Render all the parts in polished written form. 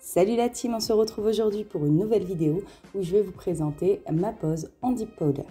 Salut la team, on se retrouve aujourd'hui pour une nouvelle vidéo où je vais vous présenter ma pose en deep powder.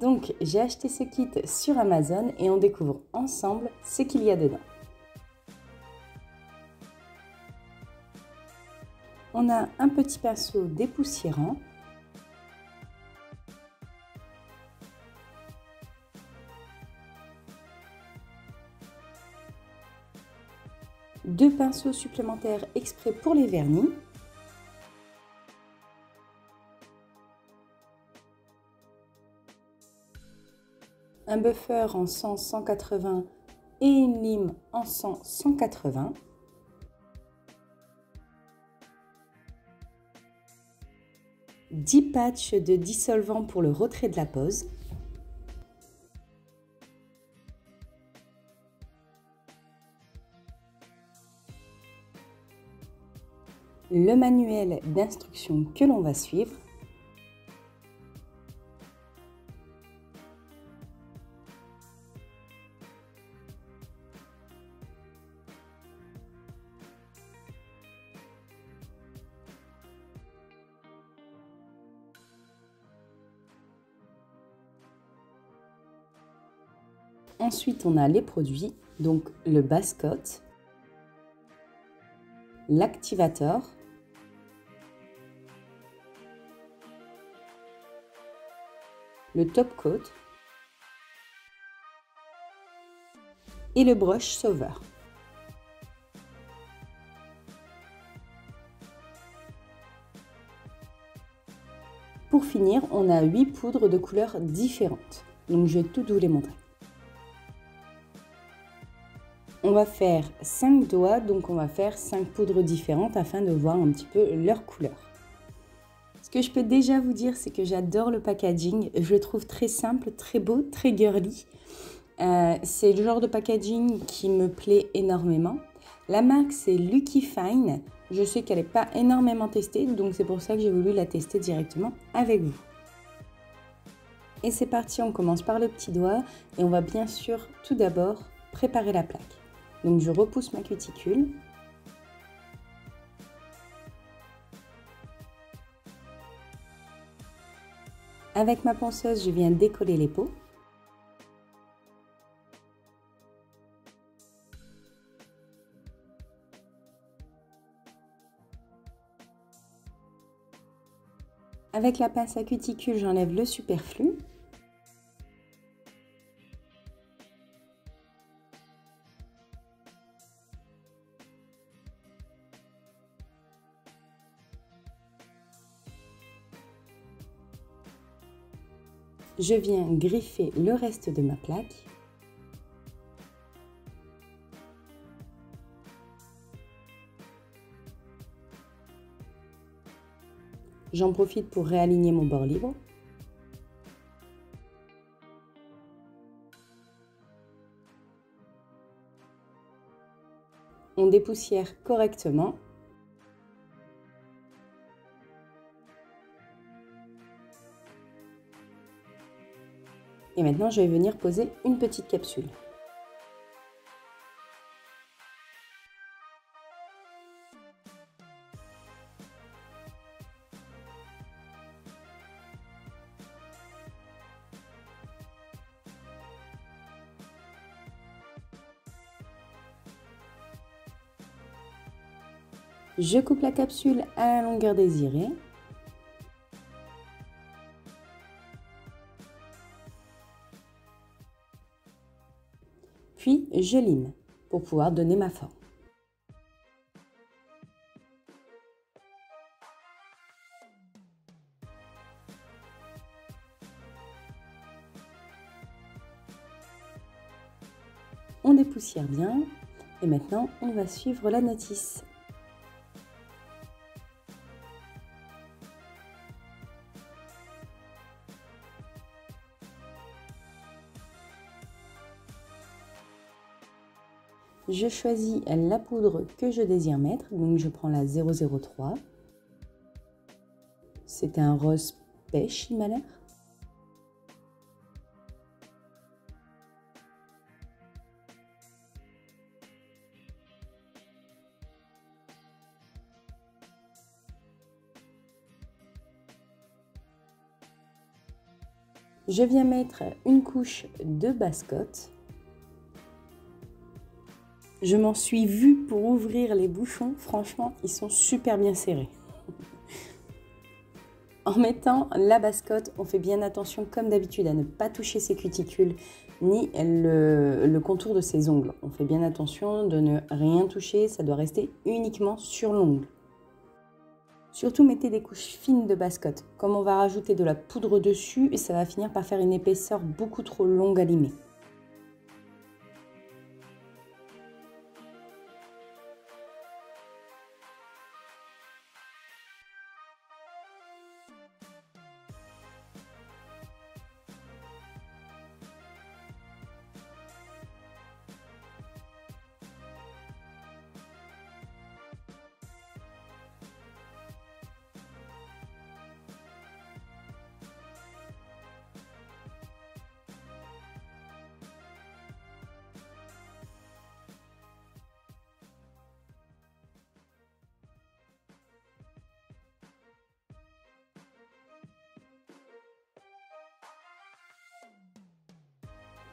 Donc j'ai acheté ce kit sur Amazon et on découvre ensemble ce qu'il y a dedans. On a un petit pinceau dépoussiérant, deux pinceaux supplémentaires exprès pour les vernis, un buffer en 100-180 et une lime en 100-180. Dix patchs de dissolvant pour le retrait de la pose. Le manuel d'instruction que l'on va suivre. Ensuite, on a les produits, donc le base coat, l'activateur, le top coat et le brush sauveur. Pour finir, on a 8 poudres de couleurs différentes, donc je vais toutes vous les montrer. On va faire 5 doigts, donc on va faire 5 poudres différentes afin de voir un petit peu leur couleur. Ce que je peux déjà vous dire, c'est que j'adore le packaging. Je le trouve très simple, très beau, très girly. C'est le genre de packaging qui me plaît énormément. La marque, c'est Lucky Fine. Je sais qu'elle n'est pas énormément testée, donc c'est pour ça que j'ai voulu la tester directement avec vous. Et c'est parti, on commence par le petit doigt et on va bien sûr tout d'abord préparer la plaque. Donc je repousse ma cuticule. Avec ma ponceuse, je viens décoller les peaux. Avec la pince à cuticule, j'enlève le superflu. Je viens griffer le reste de ma plaque. J'en profite pour réaligner mon bord libre. On dépoussière correctement. Et maintenant, je vais venir poser une petite capsule. Je coupe la capsule à la longueur désirée. Puis je lime pour pouvoir donner ma forme. On dépoussière bien Et maintenant, on va suivre la notice. Je choisis la poudre que je désire mettre, donc je prends la 003. C'est un rose pêche, il m'a l'air. Je viens mettre une couche de Bascotte. Je m'en suis vue pour ouvrir les bouchons. Franchement, ils sont super bien serrés. En mettant la Bascotte, on fait bien attention, comme d'habitude, à ne pas toucher ses cuticules ni le contour de ses ongles. On fait bien attention de ne rien toucher, ça doit rester uniquement sur l'ongle. Surtout, mettez des couches fines de Bascotte. Comme on va rajouter de la poudre dessus, et ça va finir par faire une épaisseur beaucoup trop longue à limer.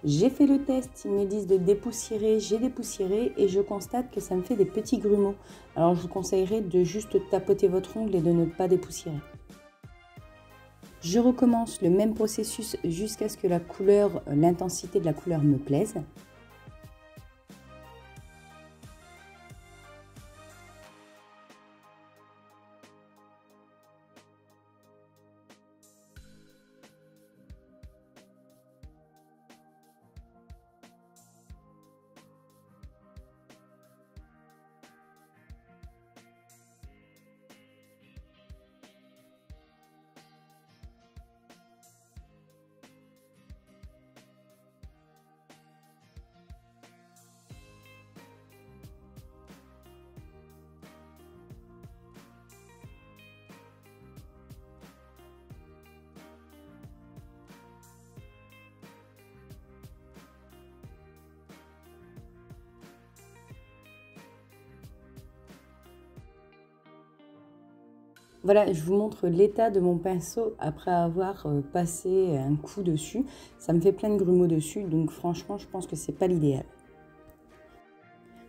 J'ai fait le test, ils me disent de dépoussiérer, j'ai dépoussiéré et je constate que ça me fait des petits grumeaux. Alors je vous conseillerais de juste tapoter votre ongle et de ne pas dépoussiérer. Je recommence le même processus jusqu'à ce que la couleur, l'intensité de la couleur me plaise. Voilà, je vous montre l'état de mon pinceau après avoir passé un coup dessus. Ça me fait plein de grumeaux dessus, donc franchement, je pense que c'est pas l'idéal.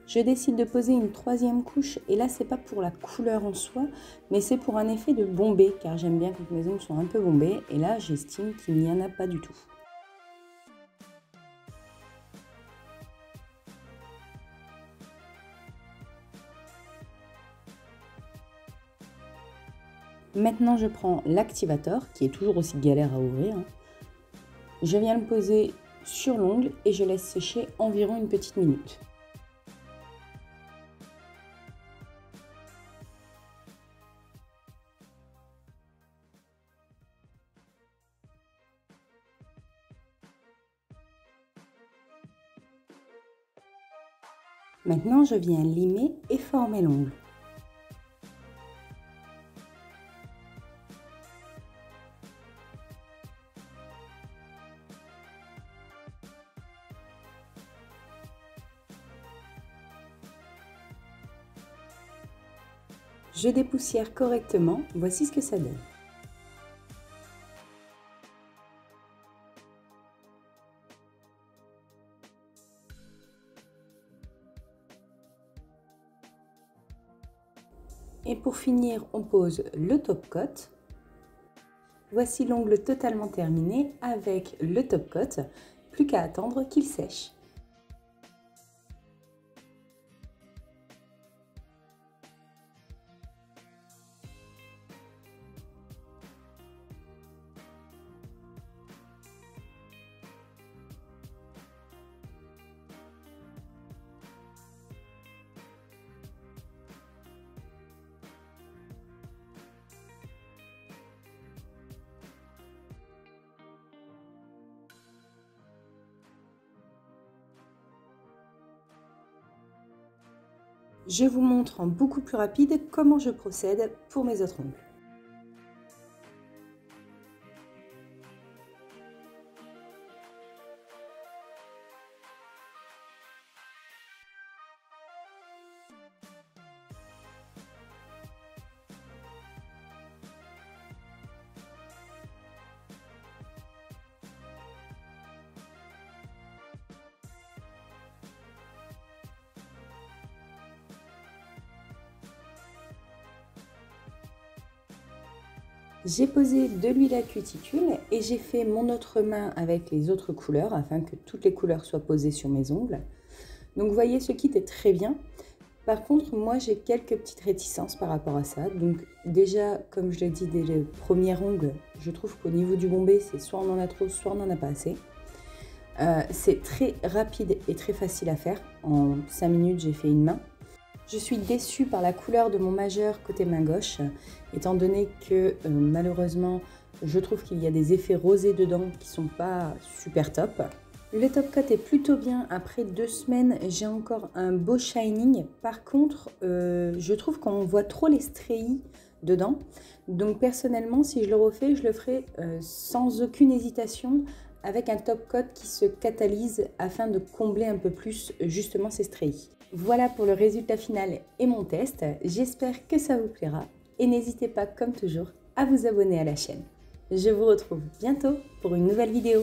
Je décide de poser une troisième couche, et là, c'est pas pour la couleur en soi, mais c'est pour un effet de bombé, car j'aime bien quand mes ongles sont un peu bombés, et là, j'estime qu'il n'y en a pas du tout. Maintenant, je prends l'activateur, qui est toujours aussi galère à ouvrir. Je viens le poser sur l'ongle et je laisse sécher environ une petite minute. Maintenant, je viens limer et former l'ongle. Je dépoussière correctement, voici ce que ça donne. Et pour finir, on pose le top coat. Voici l'ongle totalement terminé avec le top coat, plus qu'à attendre qu'il sèche. Je vous montre en beaucoup plus rapide comment je procède pour mes autres ongles. J'ai posé de l'huile à cuticule et j'ai fait mon autre main avec les autres couleurs afin que toutes les couleurs soient posées sur mes ongles. Donc vous voyez, ce kit est très bien. Par contre, moi j'ai quelques petites réticences par rapport à ça. Donc déjà, comme je l'ai dit dès le premier ongle, je trouve qu'au niveau du bombé, c'est soit on en a trop, soit on n'en a pas assez. C'est très rapide et très facile à faire. En 5 minutes, j'ai fait une main. Je suis déçue par la couleur de mon majeur côté main gauche, étant donné que malheureusement, je trouve qu'il y a des effets rosés dedans qui sont pas super top. Le top coat est plutôt bien. Après 2 semaines, j'ai encore un beau shining. Par contre, je trouve qu'on voit trop les treillis dedans. Donc personnellement, si je le refais, je le ferai sans aucune hésitation avec un top coat qui se catalyse afin de combler un peu plus justement ces treillis. Voilà pour le résultat final et mon test. J'espère que ça vous plaira et n'hésitez pas comme toujours à vous abonner à la chaîne. Je vous retrouve bientôt pour une nouvelle vidéo.